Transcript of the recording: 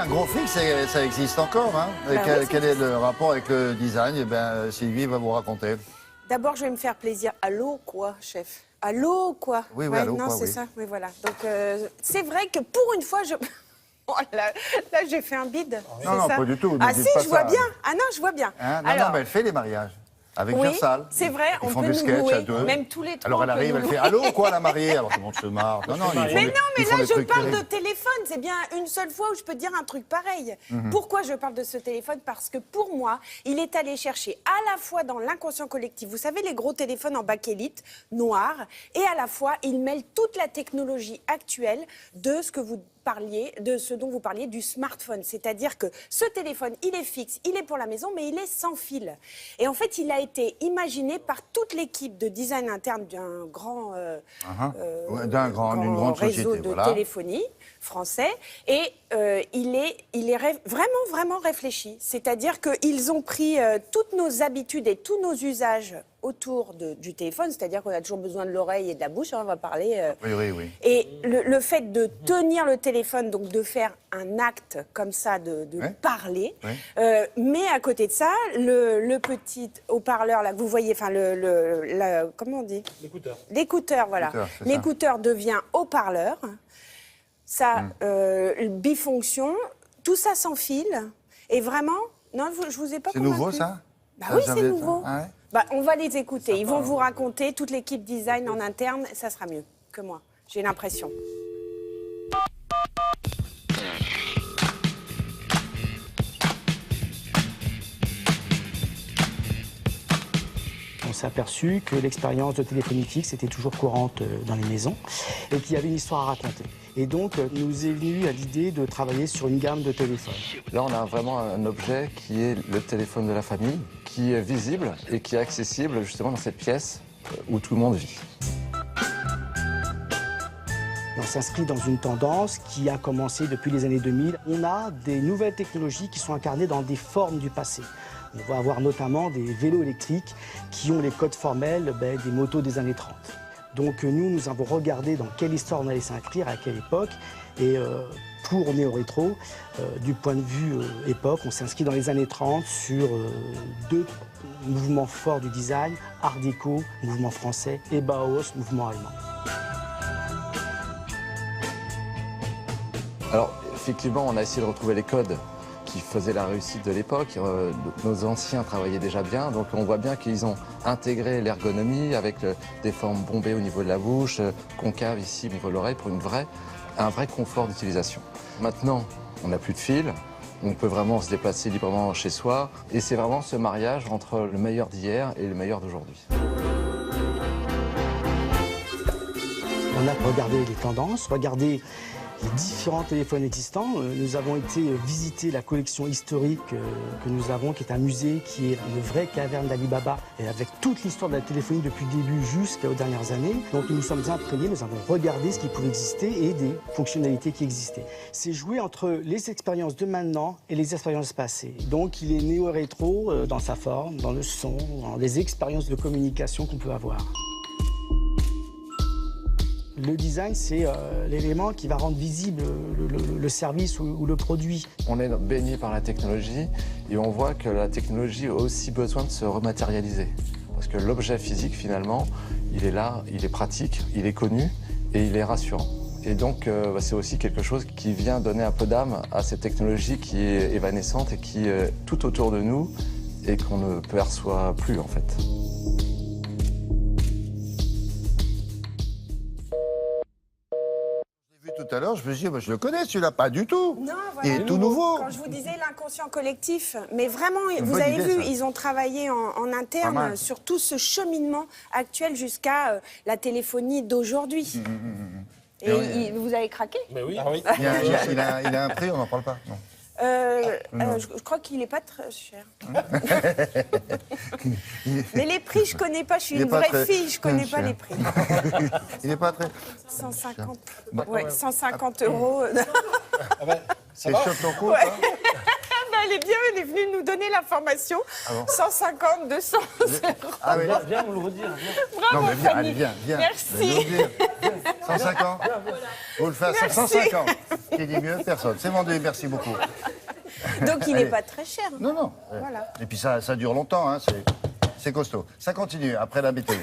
gros fixe, ça existe encore. Hein. Bah Quel est le rapport avec le design? Eh bien, Sylvie va vous raconter. D'abord, je vais me faire plaisir. Allô, quoi, chef? Allô, quoi? Oui, ouais, allô, non, quoi, c'est oui. ça. Oui, voilà. Donc, c'est vrai que pour une fois, je... Oh, là, j'ai fait un bide. Non, non, pas du tout. Ah ne dites si, pas je vois ça. bien. Ah non, je vois bien. Hein, non, Alors, non, mais elle fait les mariages. Avec oui, Versal. c'est vrai, Ils on font peut des nous sketchs louer, à deux. même tous les trois. Alors elle on peut arrive, nous elle fait louer. allô, quoi, la mariée? Alors tout le monde se marre. Non, non, ils font Mais non, mais ils font là, des je trucs parle de terribles. téléphone. C'est bien une seule fois où je peux dire un truc pareil. Pourquoi je parle de ce téléphone? Parce que pour moi, il est allé chercher à la fois dans l'inconscient collectif, vous savez, les gros téléphones en bakélite, noirs, et à la fois, il mêle toute la technologie actuelle de ce que vous parliez, de ce dont vous parliez, du smartphone. C'est-à-dire que ce téléphone, il est fixe, il est pour la maison, mais il est sans fil. Et en fait, il a été imaginé par toute l'équipe de design interne d'un grand, D'une grande réseau société, de voilà. téléphonie français. Et il est vraiment réfléchi. C'est-à-dire qu'ils ont pris toutes nos habitudes et tous nos usages autour du téléphone, c'est-à-dire qu'on a toujours besoin de l'oreille et de la bouche, hein, on va parler. Oui. Et le fait de tenir le téléphone, donc de faire un acte comme ça, de Ouais. parler, Ouais. mais à côté de ça, le petit haut-parleur là que vous voyez, enfin comment on dit? L'écouteur, voilà. L'écouteur, c'est ça. L'écouteur devient haut-parleur. Ça, bifonction, tout ça sans fil. Et vraiment, non, je vous ai pas C'est convaincu. nouveau, ça? Bah oui, c'est jamais- nouveau. Ah ouais. Bah, on va les écouter. Ils vont vous raconter, toute l'équipe design en interne, ça sera mieux que moi. J'ai l'impression. On s'est aperçu que l'expérience de téléphonie fixe était toujours courante dans les maisons et qu'il y avait une histoire à raconter. Et donc, nous est venu à l'idée de travailler sur une gamme de téléphones. Là, on a vraiment un objet qui est le téléphone de la famille, qui est visible et qui est accessible justement dans cette pièce où tout le monde vit. On s'inscrit dans une tendance qui a commencé depuis les années 2000. On a des nouvelles technologies qui sont incarnées dans des formes du passé. On va avoir notamment des vélos électriques qui ont les codes formels des motos des années 30. Donc nous avons regardé dans quelle histoire on allait s'inscrire, à quelle époque. Et pour Néo Rétro, du point de vue époque, on s'inscrit dans les années 30 sur deux mouvements forts du design, Art déco, mouvement français, et Bauhaus, mouvement allemand. Alors, effectivement, on a essayé de retrouver les codes qui faisaient la réussite de l'époque. Nos anciens travaillaient déjà bien, donc on voit bien qu'ils ont intégré l'ergonomie avec des formes bombées au niveau de la bouche, concave ici au niveau de l'oreille pour un vrai confort d'utilisation. Maintenant, on n'a plus de fil, on peut vraiment se déplacer librement chez soi, et c'est vraiment ce mariage entre le meilleur d'hier et le meilleur d'aujourd'hui. On a regardé les tendances, regardé les différents téléphones existants. Nous avons été visiter la collection historique que nous avons, qui est un musée, qui est une vraie caverne d'Ali Baba, et avec toute l'histoire de la téléphonie depuis le début jusqu'aux dernières années. Donc nous nous sommes imprégnés, nous avons regardé ce qui pouvait exister et des fonctionnalités qui existaient. C'est jouer entre les expériences de maintenant et les expériences passées. Donc il est néo-rétro dans sa forme, dans le son, dans les expériences de communication qu'on peut avoir. Le design, c'est l'élément qui va rendre visible le service ou le produit. On est baigné par la technologie et on voit que la technologie a aussi besoin de se rematérialiser. Parce que l'objet physique, finalement, il est là, il est pratique, il est connu et il est rassurant. Et donc, c'est aussi quelque chose qui vient donner un peu d'âme à cette technologie qui est évanescente et qui est tout autour de nous et qu'on ne perçoit plus, en fait. Tout à l'heure, je me suis dit, je le connais, celui-là, pas du tout. Non, Il est tout nouveau. Quand je vous disais l'inconscient collectif, mais vraiment, vous bonne avez idée, vu, ça. ils ont travaillé en Pas interne mal. sur tout ce cheminement actuel jusqu'à la téléphonie d'aujourd'hui. Et vous avez craqué? Mais oui. Il a un prix, on n'en parle pas. Non. Je crois qu'il n'est pas très cher. Mais les prix, je ne connais pas. Je suis Il est une pas vraie très fille, je ne connais pas cher. les prix. Il n'est pas très... 150, ouais, 150 euros. C'est chaud ton coup, Ouais. toi Elle est bien, elle est venue nous donner l'information. Ah bon 150, 200 euros. Ah oui. Viens, on le redire. Bravo, Non, mais viens, Fanny. allez, viens. Merci. Viens nous le dire. 150. Vous le faites à Merci. 750. Qui dit mieux? Personne. C'est vendu, merci beaucoup. Donc il n'est Allez. pas très cher. Non, non. Voilà. Et puis ça dure longtemps, hein, c'est costaud. Ça continue après la météo.